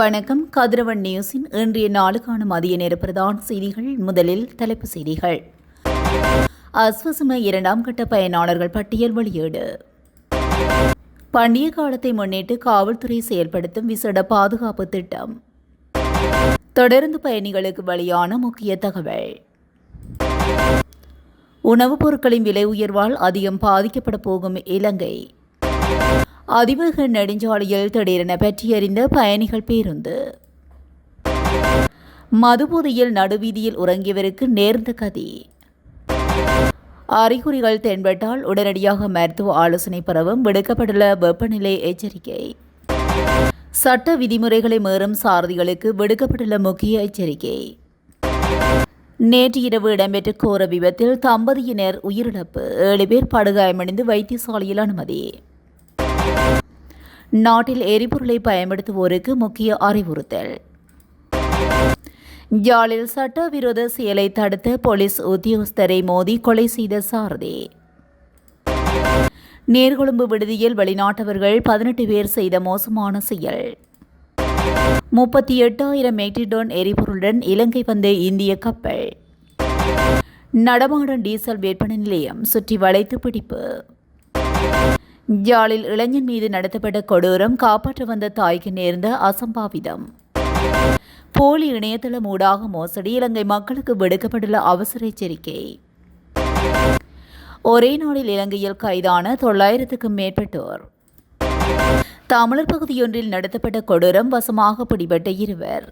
வணக்கம். கதிரவன் நியூஸின் இன்றைய நாளுக்கான மதிய நேர பிரதான செய்திகள். முதலில் தலைப்புச் செய்திகள். அஸ்வசம 2ஆம் கட்ட பயனாளர்கள் பட்டியல் வெளியீடு. பண்டிகை காலத்தை முன்னிட்டு காவல்துறை செயல்படுத்தும் விசேட பாதுகாப்பு திட்டம். தொடர்ந்து பயணிகளுக்கு வெளியான முக்கிய தகவல். உணவுப் பொருட்களின் விலை உயர்வால் அதிகம் பாதிக்கப்பட போகும் இலங்கை. அதிவேக நெடுஞ்சாலையில் திடீரென பற்றியறிந்த பயணிகள் பேருந்து. மதுபோதையில் நடுவீதியில் உறங்கியவருக்கு நேர்ந்த கதி. அறிகுறிகள் தென்பட்டால் உடனடியாக மருத்துவ ஆலோசனை பெறவும் விடுக்கப்பட்டுள்ள வெப்பநிலை எச்சரிக்கை. சட்ட விதிமுறைகளை மீறும் சாரதிகளுக்கு விடுக்கப்பட்டுள்ள முக்கிய எச்சரிக்கை. நேற்று இரவு இடம்பெற்ற கோர விபத்தில் தம்பதியினர் உயிரிழப்பு, 7 பேர் படுகாயமடைந்து வைத்தியசாலையில் அனுமதி. நாட்டில் எரிபொருளை பயன்படுத்துவோருக்கு முக்கிய அறிவுறுத்தல். யாழில் சட்டவிரோத செயலை தடுத்த போலீஸ் உத்தியோகஸ்தரை மோதி கொலை செய்த சாரதி. நீர்கொழும்பு விடுதியில் வெளிநாட்டவர்கள் 18 பேர் செய்த மோசமான செயல். 38,000 மெட்ரிக் டன் எரிபொருளுடன் இலங்கை வந்த இந்திய கப்பல். நடமாடும் டீசல் விற்பனை நிலையம் சுற்றி வளைத்து பிடிப்பு. யாழில் இளைஞன் மீது நடத்தப்பட்ட கொடூரம், காப்பாற்ற வந்த தாய்க்கு நேர்ந்த அசம்பாவிதம். போலி இணையதளம் ஊடாக மோசடி, இலங்கை மக்களுக்கு விடுக்கப்பட்டுள்ள அவசர எச்சரிக்கை. ஒரே நாளில் இலங்கையில் கைதான 900க்கும் மேற்பட்டோர். தமிழர் பகுதியொன்றில் நடத்தப்பட்ட கொடூரம், வசமாக பிடிபட்ட 2.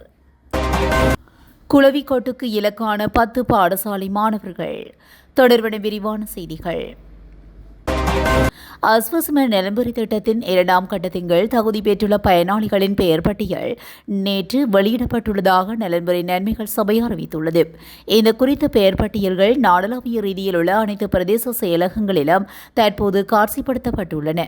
குளவிக்கோட்டுக்கு இலக்கான 10 பாடசாலை மாணவர்கள். தொடர்பான விரிவான செய்திகள். அஸ்வசம நிலம்புரி திட்டத்தின் 2ஆம் கட்டத்தின் கீழ் தகுதி பெற்றுள்ள பயனாளிகளின் பெயர் பட்டியல் நேற்று வெளியிடப்பட்டுள்ளதாக நிலம்புரி நன்மைகள் சபை அறிவித்துள்ளது. இந்த குறித்த பெயர் பட்டியல்கள் நாடளாவிய ரீதியில் உள்ள அனைத்து பிரதேச செயலகங்களிலும் தற்போது காட்சிப்படுத்தப்பட்டுள்ளன.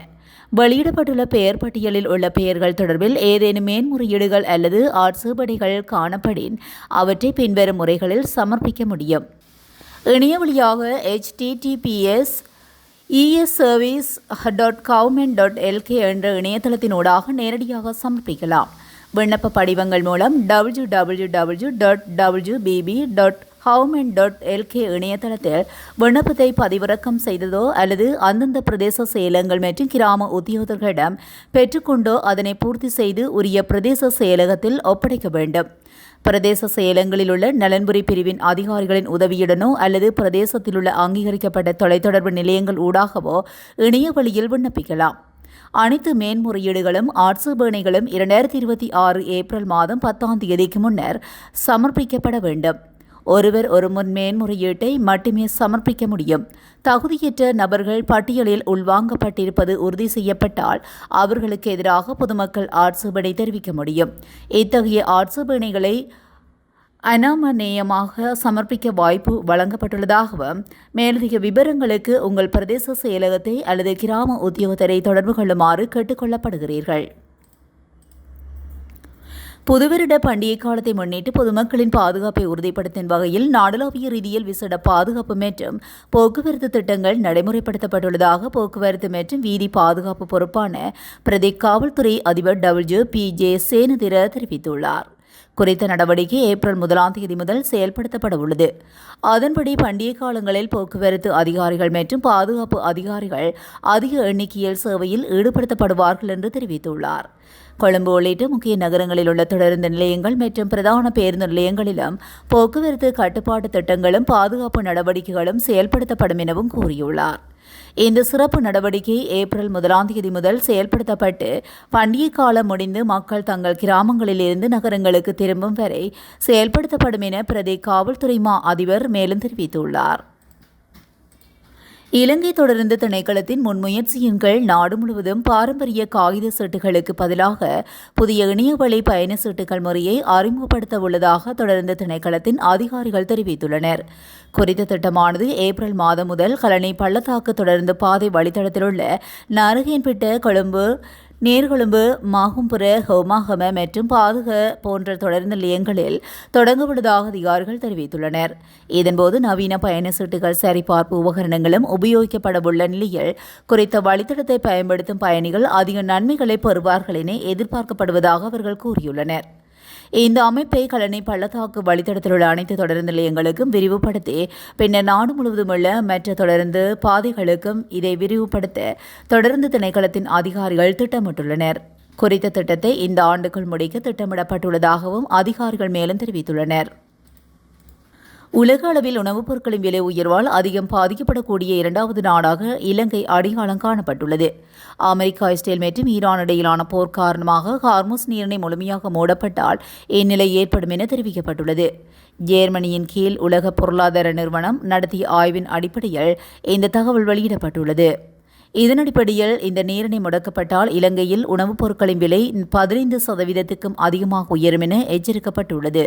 வெளியிடப்பட்டுள்ள பெயர் பட்டியலில் உள்ள பெயர்கள் தொடர்பில் ஏதேனும் மேன்முறையீடுகள் அல்லது ஆட்சேபனைகள் காணப்படின் அவற்றை பின்வரும் முறைகளில் சமர்ப்பிக்க முடியும். இணைய வழியாக https esservice.government.lk என்ற இணையதளத்தினூடாக நேரடியாக சமர்ப்பிக்கலாம். விண்ணப்ப படிவங்கள் மூலம் www.wbb.government.lk இணையதளத்தில் விண்ணப்பத்தை பதிவிறக்கம் செய்ததோ அல்லது அந்தந்த பிரதேச செயலகங்கள் மற்றும் கிராம உத்தியோகர்களிடம் பெற்றுக்கொண்டோ அதனை பூர்த்தி செய்து உரிய பிரதேச செயலகத்தில் ஒப்படைக்க வேண்டும். பிரதேச செயலகங்களில் உள்ள நலன்புரி பிரிவின் அதிகாரிகளின் உதவியுடனோ அல்லது பிரதேசத்தில் உள்ள அங்கீகரிக்கப்பட்ட தொலைத்தொடர்பு நிலையங்கள் ஊடாகவோ இணைய வழியில் விண்ணப்பிக்கலாம். அனைத்து மேன்முறையீடுகளும் ஆட்சேபனைகளும் 2026 ஏப்ரல் மாதம் 10ஆம் தேதிக்கு முன்னர் சமர்ப்பிக்கப்பட வேண்டும். ஒருவர் ஒரு முன் மேன்முறையீட்டை மட்டுமே சமர்ப்பிக்க முடியும். தகுதியற்ற நபர்கள் பட்டியலில் உள்வாங்கப்பட்டிருப்பது உறுதி செய்யப்பட்டால் அவர்களுக்கு எதிராக பொதுமக்கள் ஆட்சேபனை தெரிவிக்க முடியும். இத்தகைய ஆட்சேபனைகளை அனாமநேயமாக சமர்ப்பிக்க வாய்ப்பு வழங்கப்பட்டுள்ளதாகவும் மேலதிக விவரங்களுக்கு உங்கள் பிரதேச செயலகத்தை அல்லது கிராம உத்தியோகத்தரை தொடர்பு கொள்ளுமாறு கேட்டுக்கொள்ளப்படுகிறீர்கள். புதுவருட பண்டிகை காலத்தை முன்னிட்டு பொதுமக்களின் பாதுகாப்பை உறுதிப்படுத்தும் வகையில் நாடளாவிய ரீதியில் விசேட பாதுகாப்பு மற்றும் போக்குவரத்து திட்டங்கள் நடைமுறைப்படுத்தப்பட்டுள்ளதாக போக்குவரத்து மற்றும் வீதி பாதுகாப்பு பொறுப்பான பிரதி காவல்துறை அதிபர் WPJ சேனதிர தெரிவித்துள்ளார். குறித்த நடவடிக்கை ஏப்ரல் 1ஆம் தேதி முதல் செயல்படுத்தப்பட உள்ளது. அதன்படி பண்டிகை காலங்களில் போக்குவரத்து அதிகாரிகள் மற்றும் பாதுகாப்பு அதிகாரிகள் அதிக எண்ணிக்கையில் சேவையில் ஈடுபடுத்தப்படுவார்கள் என்று தெரிவித்துள்ளார். கொழும்பு உள்ளிட்ட முக்கிய நகரங்களில் உள்ள தொடருந்து நிலையங்கள் மற்றும் பிரதான பேருந்து நிலையங்களிலும் போக்குவரத்து கட்டுப்பாட்டு திட்டங்களும் பாதுகாப்பு நடவடிக்கைகளும் செயல்படுத்தப்படும் எனவும் கூறியுள்ளார். இந்த சிறப்பு நடவடிக்கை ஏப்ரல் 1ஆம் தேதி முதல் செயல்படுத்தப்பட்டு பண்டிகை காலம் முடிந்து மக்கள் தங்கள் கிராமங்களிலிருந்து நகரங்களுக்கு திரும்பும் வரை செயல்படுத்தப்படும் என பிரதி காவல்துறை அதிபர் மேலும் தெரிவித்துள்ளார். இலங்கை தொடர்ந்து திணைக்களத்தின் முன்முயற்சியின் கீழ் நாடு முழுவதும் பாரம்பரிய காகித சீட்டுகளுக்கு பதிலாக புதிய இணையவழி பயண சீட்டுகள் முறையை அறிமுகப்படுத்த உள்ளதாக தொடர்ந்து திணைக்களத்தின் அதிகாரிகள் தெரிவித்துள்ளனர். குறித்த திட்டமானது ஏப்ரல் மாதம் முதல் கலனி பள்ளத்தாக்கு தொடர்ந்து பாதை வழித்தடத்தில் உள்ள நாரகேன்பிட்ட, கொழும்பு, நீர்கொழும்பு, மாகும்புர, ஹோமாகம மற்றும் பாதுக போன்ற தொடர் நிலையங்களில் தொடங்கவுள்ளதாக அதிகாரிகள் தெரிவித்துள்ளனர். இதன்போது நவீன பயண சீட்டுகள் சரிபார்ப்பு உபகரணங்களும் உபயோகிக்கப்படவுள்ள நிலையில் குறித்த வழித்தடத்தை பயன்படுத்தும் பயணிகள் அதிக நன்மைகளை பெறுவார்கள் என எதிர்பார்க்கப்படுவதாக அவர்கள் கூறியுள்ளனர். இந்த அமைப்பை கழனி பள்ளத்தாக்கு வழித்தடத்தில் உள்ள அனைத்து தொடர் நிலையங்களுக்கும் விரிவுபடுத்தி பின்னர் நாடு முழுவதும் உள்ள மற்ற தொடர்ந்து பாதைகளுக்கும் இதை விரிவுபடுத்த தொடர்ந்து திணைக்களத்தின் அதிகாரிகள் திட்டமிட்டுள்ளனர். குறித்த திட்டத்தை இந்த ஆண்டுக்குள் முடிக்க திட்டமிடப்பட்டுள்ளதாகவும் அதிகாரிகள் மேலும் தெரிவித்துள்ளனர். உலக அளவில் உணவுப் பொருட்களின் விலை உயர்வால் அதிகம் பாதிக்கப்படக்கூடிய இரண்டாவது நாடாக இலங்கை அடையாளம் காணப்பட்டுள்ளது. அமெரிக்கா, இஸ்ரேல் மற்றும் ஈரான் இடையிலான போர் காரணமாக ஹார்முஸ் நீரிணை முழுமையாக மூடப்பட்டால் இந்நிலை ஏற்படும் என தெரிவிக்கப்பட்டுள்ளது. ஜேர்மனியின் கீழ் உலக பொருளாதார நிறுவனம் நடத்திய ஆய்வின் அடிப்படையில் இந்த தகவல் வெளியிடப்பட்டுள்ளது. இதன் அடிப்படையில் இந்த நீரிணை முடக்கப்பட்டால் இலங்கையில் உணவுப் பொருட்களின் விலை 15% அதிகமாக உயரும் என எச்சரிக்கப்பட்டுள்ளது.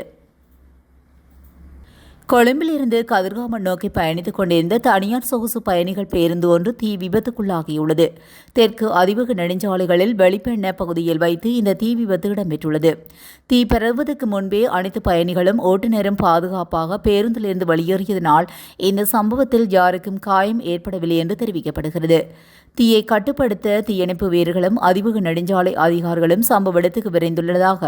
கொழும்பிலிருந்து கதிர்காமம் நோக்கி பயணித்துக் கொண்டிருந்த தனியார் சொகுசு பயணிகள் பேருந்து ஒன்று தீ விபத்துக்குள்ளாகியுள்ளது. தெற்கு அதிவேக நெடுஞ்சாலைகளில் வெளிப்பெண்ண பகுதியில் வைத்து இந்த தீ விபத்து இடம்பெற்றுள்ளது. தீ பரவுவதற்கு முன்பே அனைத்து பயணிகளும் ஓட்டுநரும் பாதுகாப்பாக பேருந்திலிருந்து வெளியேறியதனால் இந்த சம்பவத்தில் யாருக்கும் காயம் ஏற்படவில்லை என்று தெரிவிக்கப்படுகிறது. தீயை கட்டுப்படுத்த தீயணைப்பு வீரர்களும் அதிவேக நெடுஞ்சாலை அதிகாரிகளும் சம்பவ இடத்துக்கு விரைந்துள்ளதாக,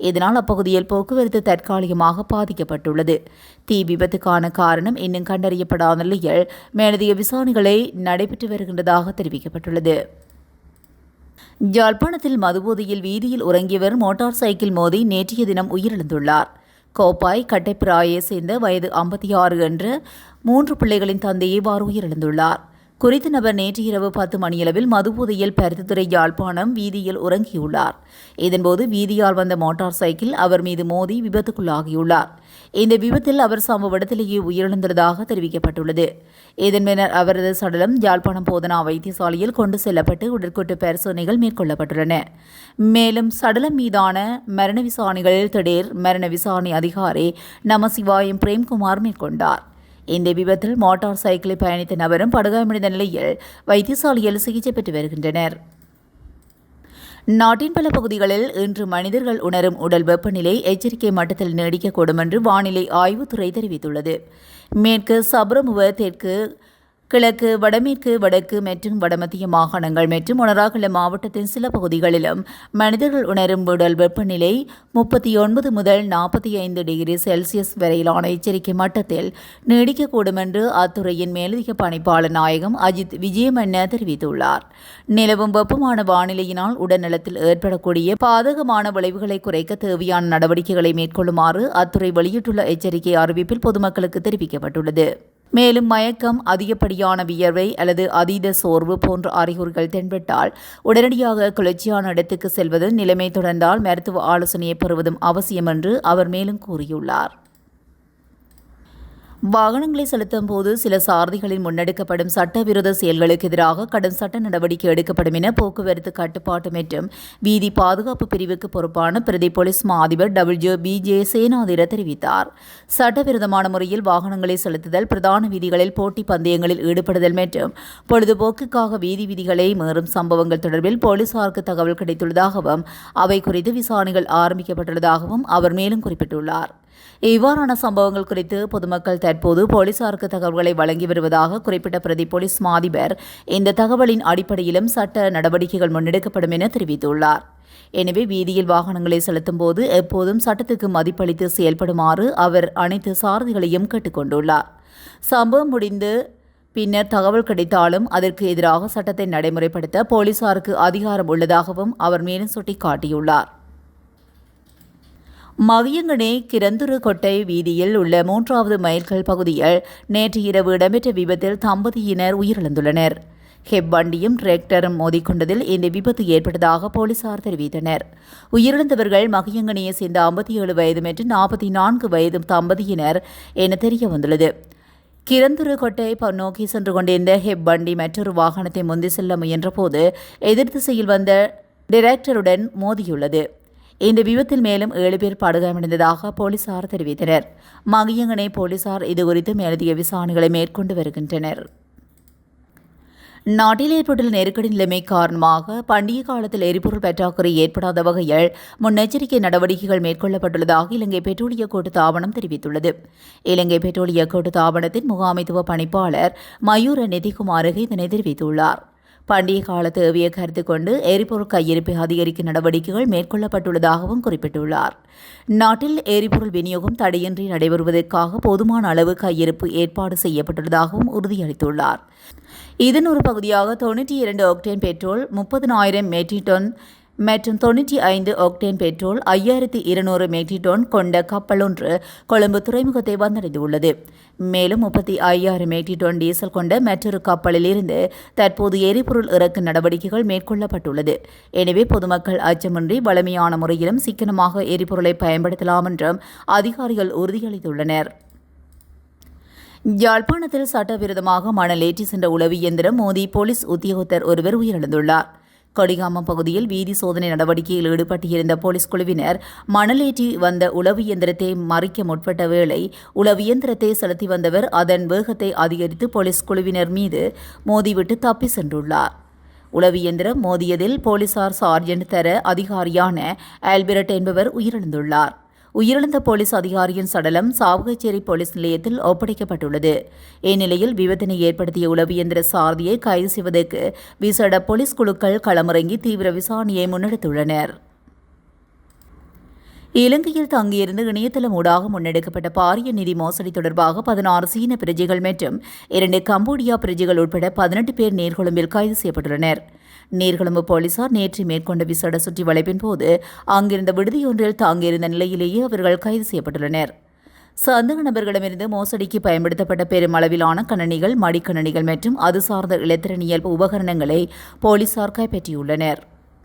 இதனால் அப்பகுதியில் போக்குவரத்து தற்காலிகமாக பாதிக்கப்பட்டுள்ளது. தீ விபத்துக்கான காரணம் இன்னும் கண்டறியப்படாத நிலையில் மேலதிக விசாரணைகளை நடைபெற்று வருகின்றதாக தெரிவிக்கப்பட்டுள்ளது. யாழ்ப்பாணத்தில் மதுபோதையில் வீதியில் உறங்கியவர் மோட்டார் சைக்கிள் மோதி நேற்றைய தினம் உயிரிழந்துள்ளார். கோப்பாய் கட்டைப்பிராயை சேர்ந்த வயது 56 என்ற 3 பிள்ளைகளின் தந்தையை இவ்வாறு உயிரிழந்துள்ளார். குறித்த நபர் நேற்று இரவு 10 மணியளவில் மதுபோதையில் பருத்தித்துறை யாழ்ப்பாணம் வீதியில் உறங்கியுள்ளார். இதன்போது வீதியால் வந்த மோட்டார் சைக்கிள் அவர் மீது மோதி விபத்துக்குள்ளாகியுள்ளார். இந்த விபத்தில் அவர் சம்பவ இடத்திலேயே உயிரிழந்துள்ளதாக தெரிவிக்கப்பட்டுள்ளது. இதன் பின்னர் அவரது சடலம் யாழ்ப்பாணம் போதனா வைத்தியசாலையில் கொண்டு செல்லப்பட்டு உடற்கூட்டு பரிசோதனைகள் மேற்கொள்ளப்பட்டுள்ளன. மேலும் சடலம் மீதான மரண விசாரணைகளில் திடீர் மரண விசாரணை அதிகாரி நமசிவாயம் பிரேம்குமார் மேற்கொண்டார். இந்த விபத்தில் மோட்டார் சைக்கிளில் பயணித்த நபரும் படுகாயமடைந்த நிலையில் வைத்தியசாலையில் சிகிச்சை பெற்று வருகின்றனர். நாட்டின் பல பகுதிகளில் இன்று மனிதர்கள் உணரும் உடல் வெப்பநிலை எச்சரிக்கை மட்டத்தில் நீடிக்கக்கூடும் என்று வானிலை ஆய்வுத்துறை தெரிவித்துள்ளது. மேற்கு சப்ரமுவ, தெற்கு, கிழக்கு, வடமேற்கு, வடக்கு மற்றும் வடமத்திய மாகாணங்கள் மற்றும் மொனராகல மாவட்டத்தின் சில பகுதிகளிலும் மனிதர்கள் உணரும் உடல் வெப்பநிலை 39 முதல் 45 டிகிரி செல்சியஸ் வரையிலான எச்சரிக்கை மட்டத்தில் நீடிக்கக்கூடும் என்று அத்துறையின் மேலதிக பணிப்பாளர் நாயகம் அஜித் விஜயமன்ன தெரிவித்துள்ளார். நிலவும் வெப்பமான வானிலையினால் உடல்நலத்தில் ஏற்படக்கூடிய பாதகமான விளைவுகளை குறைக்க தேவையான நடவடிக்கைகளை மேற்கொள்ளுமாறு அத்துறை வெளியிட்டுள்ள எச்சரிக்கை அறிவிப்பில் பொதுமக்களுக்கு தெரிவிக்கப்பட்டுள்ளது. மேலும் மயக்கம், அதிகப்படியான வியர்வை அல்லது அதீத சோர்வு போன்ற அறிகுறிகள் தென்பட்டால் உடனடியாக குளிர்ச்சியான இடத்துக்கு செல்வது, நிலைமை தொடர்ந்தால் மருத்துவ ஆலோசனையை பெறுவதும் அவசியம் என்று அவர் மேலும் கூறியுள்ளார். வாகனங்களை செலுத்தும் போது சில சாரதிகளின் முன்னெடுக்கப்படும் சட்டவிரோத செயல்களுக்கு எதிராக கடும் சட்ட நடவடிக்கை எடுக்கப்படும் என போக்குவரத்து கட்டுப்பாட்டு மற்றும் வீதி பாதுகாப்பு பிரிவுக்கு பொறுப்பான பிரதி போலீஸ் மா அதிபர் WBJ சேனாதிர தெரிவித்தார். சட்டவிரோதமான முறையில் வாகனங்களை செலுத்துதல், பிரதான வீதிகளில் போட்டி பந்தயங்களில் ஈடுபடுதல் மற்றும் பொழுதுபோக்குக்காக வீதி விதிகளை மீறும் சம்பவங்கள் தொடர்பில் போலீசாருக்கு தகவல் கிடைத்துள்ளதாகவும் அவை குறித்து விசாரணைகள் ஆரம்பிக்கப்பட்டுள்ளதாகவும் அவர் மேலும் குறிப்பிட்டுள்ளார். இவ்வாறான சம்பவங்கள் குறித்து பொதுமக்கள் தற்போது போலீசாருக்கு தகவல்களை வழங்கி வருவதாக குறிப்பிட்ட பிரதி போலீஸ் மா அதிபர் இந்த தகவலின் அடிப்படையிலும் சட்ட நடவடிக்கைகள் முன்னெடுக்கப்படும் என தெரிவித்துள்ளார். எனவே வீதியில் வாகனங்களை செலுத்தும் போது எப்போதும் சட்டத்துக்கு மதிப்பளித்து செயல்படுமாறு அவர் அனைத்து சாரதிகளையும் கேட்டுக்கொண்டுள்ளார். சம்பவம் முடிந்து பின்னர் தகவல் கிடைத்தாலும் அதற்கு எதிராக சட்டத்தை நடைமுறைப்படுத்த போலீசாருக்கு அதிகாரம் உள்ளதாகவும் அவர் மேலும் சுட்டிக்காட்டியுள்ளார். மகியங்கனை கிரந்துரு கொட்டை வீதியில் உள்ள 3வது மைல்கல் பகுதியில் நேற்று இரவு இடம்பெற்ற விபத்தில் தம்பதியினர் உயிரிழந்துள்ளனர். ஹெப் வண்டியும் டிராக்டரும் மோதிக்கொண்டதில் இந்த விபத்து ஏற்பட்டதாக போலீசார் தெரிவித்தனர். உயிரிழந்தவர்கள் மகியங்கனையை சேர்ந்த 57 வயது மற்றும் 44 வயது தம்பதியினர் என தெரிய வந்துள்ளது. கிரந்துரு கொட்டை நோக்கி சென்று கொண்டிருந்த ஹெப் வண்டி மற்றொரு வாகனத்தை முந்தி செல்ல முயன்றபோது எதிர் திசையில் வந்த டிராக்டருடன் மோதியுள்ளது. இந்த விபத்தில் மேலும் 7 பேர் படுகாயமடைந்ததாக போலீசார் தெரிவித்தனர். மகியங்கனை போலீசார் இதுகுறித்து மேலதிக விசாரணைகளை மேற்கொண்டு வருகின்றனர். நாட்டில் ஏற்பட்டுள்ள நெருக்கடி நிலைமை காரணமாக பண்டிகை காலத்தில் எரிபொருள் பற்றாக்குறை ஏற்படாத வகையில் முன்னெச்சரிக்கை நடவடிக்கைகள் மேற்கொள்ளப்பட்டுள்ளதாக இலங்கை பெட்ரோலிய கூட்டுத்தாபனம் தெரிவித்துள்ளது. இலங்கை பெட்ரோலிய கூட்டுத்தாபனத்தின் முகாமைத்துவ பணிப்பாளர் மயூர நிதிகுமாரக இதனை தெரிவித்துள்ளார். பண்டிகை கால தேவையை கருத்து கொண்டு எரிபொருள் கையிருப்பை அதிகரிக்கும் நடவடிக்கைகள் மேற்கொள்ளப்பட்டுள்ளதாகவும் குறிப்பிட்டுள்ளார். நாட்டில் எரிபொருள் விநியோகம் தடையின்றி நடைபெறுவதற்காக போதுமான அளவு கையிருப்பு ஏற்பாடு செய்யப்பட்டுள்ளதாகவும் உறுதியளித்துள்ளார். இதன் ஒரு பகுதியாக 92 ஒக்டேன் பெட்ரோல் 30,000 மெட்ரிக் டன் மற்றும் 95 ஒக்டேன் பெட்ரோல் 5200 மெட்ரிக் டன் கொண்ட கப்பல் ஒன்று கொழும்பு துறைமுகத்தை வந்தடைந்துள்ளது. மேலும் 35,000 மெட்ரிக் டன் டீசல் கொண்ட மற்றொரு கப்பலில் இருந்து தற்போது எரிபொருள் இறக்கும் நடவடிக்கைகள் மேற்கொள்ளப்பட்டுள்ளது. எனவே பொதுமக்கள் அச்சமின்றி வலிமையான முறையிலும் சிக்கனமாக எரிபொருளை பயன்படுத்தலாம் என்றும் அதிகாரிகள் உறுதியளித்துள்ளனர். யாழ்ப்பாணத்தில் சட்டவிரோதமாக மணல் ஏற்றி சென்ற உளவு இயந்திரம் மோதி போலீஸ் உத்தியோகத்தர் ஒருவர் உயிரிழந்துள்ளார். கொடிகாமம் பகுதியில் வீதி சோதனை நடவடிக்கையில் ஈடுபட்டிருந்த போலீஸ் குழுவினர் மணலேற்றி வந்த உளவு இயந்திரத்தை மறிக்க முற்பட்ட வேளை உளவு இயந்திரத்தை செலுத்தி வந்தவர் அதன் வேகத்தை அதிகரித்து போலீஸ் குழுவினர் மீது மோதிவிட்டு தப்பி சென்றுள்ளார். உளவு இயந்திரம் மோதியதில் போலீசார் சார்ஜென்ட் தர அதிகாரியான ஆல்பர்ட் என்பவர் உயிரிழந்துள்ளார். உயிரிழந்த போலீஸ் அதிகாரியின் சடலம் சாவகச்சேரி போலீஸ் நிலையத்தில் ஒப்படைக்கப்பட்டுள்ளது. இந்நிலையில் விபத்தினை ஏற்படுத்திய உளவு இயந்திர சாரதியை கைது செய்வதற்கு விசேட போலீஸ் குழுக்கள் களமிறங்கி தீவிர விசாரணையை முன்னெடுத்துள்ளனர். இலங்கையில் தங்கியிருந்து இணையதளம் ஊடாக முன்னெடுக்கப்பட்ட பாரிய நிதி மோசடி தொடர்பாக 16 சீன பிரஜைகள் மற்றும் 2 கம்போடியா பிரஜைகள் உட்பட 18 பேர் நீர்கொழும்பில் கைது செய்யப்பட்டுள்ளனர். நீர்கொழும்பு போலீசார் நேற்று மேற்கொண்ட விசேட சுற்றி வளைப்பின் போது அங்கிருந்த விடுதியொன்றில் தாங்கியிருந்த நிலையிலேயே அவர்கள் கைது செய்யப்பட்டுள்ளனர். சந்தேக நபர்களிடமிருந்து மோசடிக்கு பயன்படுத்தப்பட்ட பெருமளவிலான கணனிகள், மடிக்கணனிகள் மற்றும் அது சார்ந்த இலத்திரனியல் உபகரணங்களை போலீசார் கைப்பற்றியுள்ளனர்.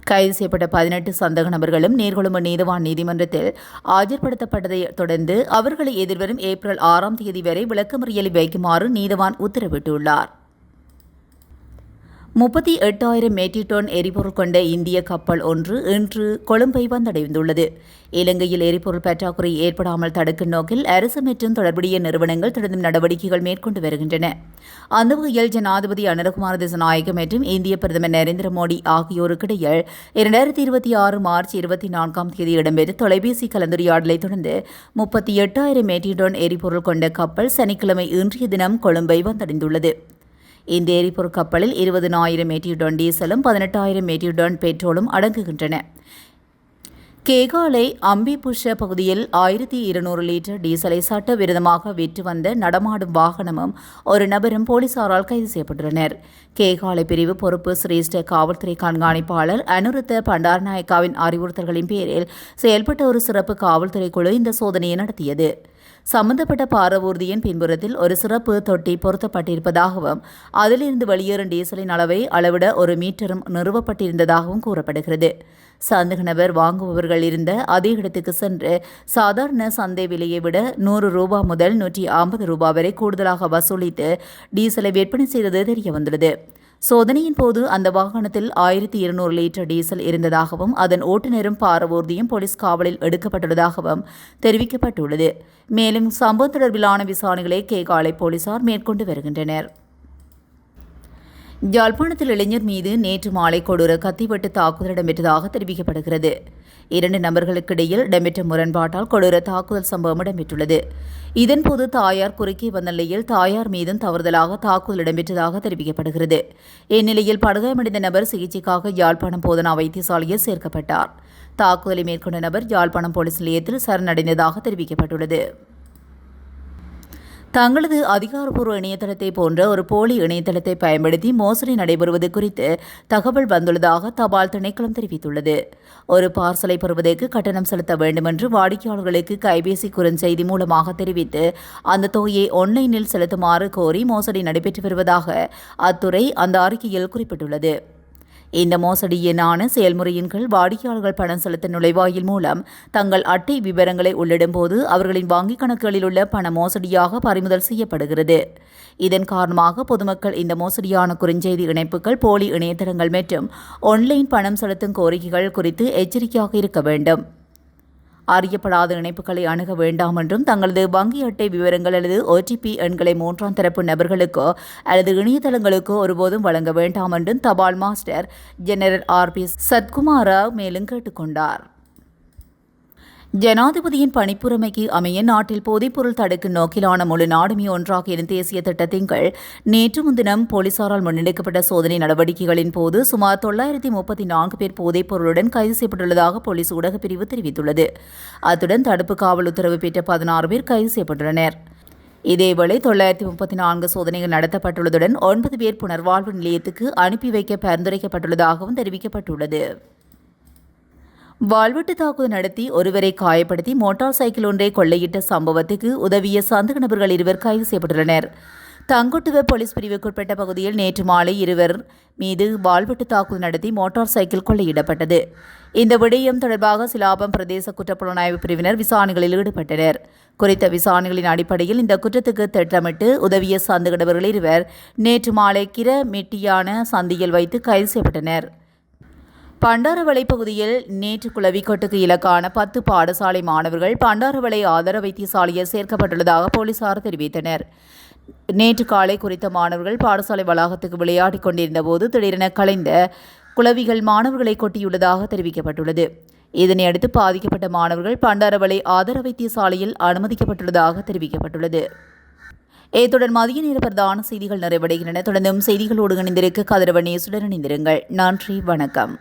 கைது செய்யப்பட்ட 18 சந்தேக நபர்களும் நீர்கொழும்பு நீதவான் நீதிமன்றத்தில் ஆஜர்படுத்தப்பட்டதை தொடர்ந்து அவர்களை எதிர்வரும் ஏப்ரல் 6ஆம் தேதி வரை விளக்கமறியலில் வைக்குமாறு நீதவான் உத்தரவிட்டுள்ளார். 38,000 மெட்ரிக் டன் எரிபொருள் கொண்ட இந்திய கப்பல் ஒன்று இன்று கொழும்பை வந்தடைந்துள்ளது. இலங்கையில் எரிபொருள் பற்றாக்குறை ஏற்படாமல் தடுக்கும் நோக்கில் அரசு மற்றும் தொடர்புடைய நிறுவனங்கள் தொடர்ந்தும் நடவடிக்கைகள் மேற்கொண்டு வருகின்றன. அந்த வகையில் ஜனாதிபதி அனுரகுமார திசாநாயக்க மற்றும் இந்திய பிரதமர் நரேந்திர மோடி ஆகியோருக்கிடையில் 2026 மார்ச் 24ஆம் தேதி இடம்பெற்ற தொலைபேசி கலந்துரையாடலை தொடர்ந்து 38,000 மெட்ரிக் டன் எரிபொருள் கொண்ட கப்பல் சனிக்கிழமை இன்றைய தினம் கொழும்பை வந்தடைந்துள்ளது. இந்த எரிபொருள் கப்பலில் 20,000 மெட்ரிக் டன் டீசலும் 18,000 மெட்ரிக் டன் பெட்ரோலும் அடங்குகின்றன. கேகாலை அம்பிபுஷ பகுதியில் 1,200 லிட்டர் டீசலை சட்டவிரோதமாக விற்று வந்த நடமாடும் வாகனமும் ஒரு நபரும் போலீசாரால் கைது செய்யப்பட்டுள்ளனர். கேகாலை பிரிவு பொறுப்பு சிரேஷ்ட காவல்துறை கண்காணிப்பாளர் அனுருத்த பண்டாரநாயக்காவின் அறிவுறுத்தல்களின் பேரில் செயல்பட்ட ஒரு சிறப்பு காவல்துறை குழு இந்த சோதனையை நடத்தியது. சம்பந்தப்பட்ட பாரவூர்தியின் பின்புறத்தில் ஒரு சிறப்பு தொட்டி பொருத்தப்பட்டிருப்பதாகவும் அதிலிருந்து வெளியேறும் டீசலின் அளவை அளவிட ஒரு மீட்டரும் நிறுவப்பட்டிருந்ததாகவும் கூறப்படுகிறது. சந்தேக நபர் வாங்குபவர்கள் இருந்த அதே இடத்துக்கு சென்று சாதாரண சந்தை விலையை விட 100 ரூபாய் முதல் 150 ரூபாய் வரை கூடுதலாக வசூலித்து டீசலை விற்பனை செய்தது தெரியவந்துள்ளது. சோதனையின் போது அந்த வாகனத்தில் 1,200 லிட்டர் டீசல் இருந்ததாகவும் அதன் ஓட்டுநரும் பாரவூர்தியும் போலீஸ் காவலில் எடுக்கப்பட்டுள்ளதாகவும் தெரிவிக்கப்பட்டுள்ளது. மேலும் சம்பவம் தொடர்பிலான விசாரணைகளை கேகாலை போலீசார் மேற்கொண்டு வருகின்றனர். யாழ்ப்பாணத்தில் இளைஞர் மீது நேற்று மாலை கொடூர கத்திவெட்டு தாக்குதல் இடம்பெற்றதாக தெரிவிக்கப்படுகிறது. 2 நபர்களுக்கிடையில் இடம்பெற்ற முரண்பாட்டால் கொடூர தாக்குதல் சம்பவம் இடம்பெற்றுள்ளது. இதன்போது தாயார் குறுக்கே வந்த நிலையில் தாயார் மீதும் தவறுதலாக தாக்குதல் இடம்பெற்றதாக தெரிவிக்கப்படுகிறது. இந்நிலையில் படுகாயமடைந்த நபர் சிகிச்சைக்காக யாழ்ப்பாணம் போதனா வைத்தியசாலையில் சேர்க்கப்பட்டார். தாக்குதலை மேற்கொண்ட நபர் யாழ்ப்பாணம் போலீஸ் நிலையத்தில் சரணடைந்ததாக தெரிவிக்கப்பட்டுள்ளது. தங்களது அதிகாரப்பூர்வ இணையதளத்தை போன்ற ஒரு போலி இணையதளத்தை பயன்படுத்தி மோசடி நடைபெறுவது குறித்து தகவல் வந்துள்ளதாக தபால் திணைக்களம் தெரிவித்துள்ளது. ஒரு பார்சலை பெறுவதற்கு கட்டணம் செலுத்த வேண்டும் என்று வாடிக்கையாளர்களுக்கு கைபேசி குறுஞ்செய்தி மூலமாக தெரிவித்து அந்த தொகையை ஆன்லைனில் செலுத்துமாறு கோரி மோசடி நடைபெற்று வருவதாக அத்துறை அந்த அறிக்கையில் குறிப்பிட்டுள்ளது. இந்த மோசடியினான செயல்முறையின் கீழ் வாடிக்கையாளர்கள் பணம் செலுத்த நுழைவாயில் மூலம் தங்கள் அட்டை விவரங்களை உள்ளிடும்போது அவர்களின் வங்கிக் கணக்குகளில் உள்ள பண மோசடியாக பறிமுதல் செய்யப்படுகிறது. இதன் காரணமாக பொதுமக்கள் இந்த மோசடியான குறுஞ்செய்தி இணைப்புகள், போலி இணையதளங்கள் மற்றும் ஆன்லைன் பணம் செலுத்தும் கோரிக்கைகள் குறித்து எச்சரிக்கையாக இருக்க வேண்டும். அறியப்படாத இணைப்புகளை அணுக வேண்டாம் என்றும் தங்களது வங்கி அட்டை விவரங்கள் அல்லது OTP எண்களை மூன்றாம் தரப்பு நபர்களுக்கோ அல்லது இணையதளங்களுக்கோ ஒருபோதும் வழங்க வேண்டாம் என்றும் தபால் மாஸ்டர் ஜெனரல் RP சத்குமாரா மேலும் கேட்டுக்கொண்டார். ஜனாதிபதியின் பணிப்புரிமைக்கு அமைய நாட்டில் போதைப்பொருள் தடுக்கும் நோக்கிலான முழு நாடுமே ஒன்றாக இரு தேசிய திட்டத்தின் கீழ் நேற்று முன்தினம் போலீசாரால் முன்னெடுக்கப்பட்ட சோதனை நடவடிக்கைகளின் போது சுமார் 934 பேர் போதைப்பொருளுடன் கைது செய்யப்பட்டுள்ளதாக போலீஸ் ஊடகப் பிரிவு தெரிவித்துள்ளது. அத்துடன் தடுப்பு காவல் உத்தரவு பெற்ற 16 பேர் கைது செய்யப்பட்டுள்ளனர். இதேவேளை 934 சோதனைகள் நடத்தப்பட்டுள்ளதுடன் 9 பேர் புனர்வாழ்வு நிலையத்துக்கு அனுப்பி வைக்க பரிந்துரைக்கப்பட்டுள்ளதாகவும் தெரிவிக்கப்பட்டுள்ளது. வாள்வெட்டு தாக்குதல் நடத்தி ஒருவரை காயப்படுத்தி மோட்டார் சைக்கிள் ஒன்றை கொள்ளையிட்ட சம்பவத்துக்கு உதவிய சந்தேக நபர்கள் 2 கைது செய்யப்பட்டுள்ளனர். தங்கொட்டுவ போலீஸ் பிரிவுக்குட்பட்ட பகுதியில் நேற்று மாலை 2 மீது வாள்வெட்டு தாக்குதல் நடத்தி மோட்டார் சைக்கிள் கொள்ளையிடப்பட்டது. இந்த விடயம் தொடர்பாக சிலாபம் பிரதேச குற்றப்புலனாய்வு பிரிவினர் விசாரணைகளில் ஈடுபட்டனர். குறித்த விசாரணைகளின் அடிப்படையில் இந்த குற்றத்துக்கு திட்டமிட்டு உதவிய சந்தேக நபர்கள் 2 நேற்று மாலை கிரமிட்டியான சந்தியில் வைத்து கைது செய்யப்பட்டனர். பண்டாரவளை பகுதியில் நேற்று குளவிக்கொட்டுக்கு இலக்கான 10 பாடசாலை மாணவர்கள் பண்டாரவளை ஆதார வைத்தியசாலையில் சேர்க்கப்பட்டுள்ளதாக போலீசார் தெரிவித்தனர். நேற்று காலை குறித்த மாணவர்கள் பாடசாலை வளாகத்துக்கு விளையாடிக் கொண்டிருந்த போது திடீரென கலைந்த குளவிகள் மாணவர்களை கொட்டியுள்ளதாக தெரிவிக்கப்பட்டுள்ளது. இதனையடுத்து பாதிக்கப்பட்ட மாணவர்கள் பண்டாரவளை ஆதார வைத்தியசாலையில் அனுமதிக்கப்பட்டுள்ளதாக தெரிவிக்கப்பட்டுள்ளது. இத்துடன் மதிய நேர பிரதான செய்திகள் நிறைவடைகின்றன. தொடர்ந்தும் செய்திகளோடு இணைந்திருக்க கதிரவன் நியூஸுடன் இணைந்திருங்கள். நன்றி, வணக்கம்.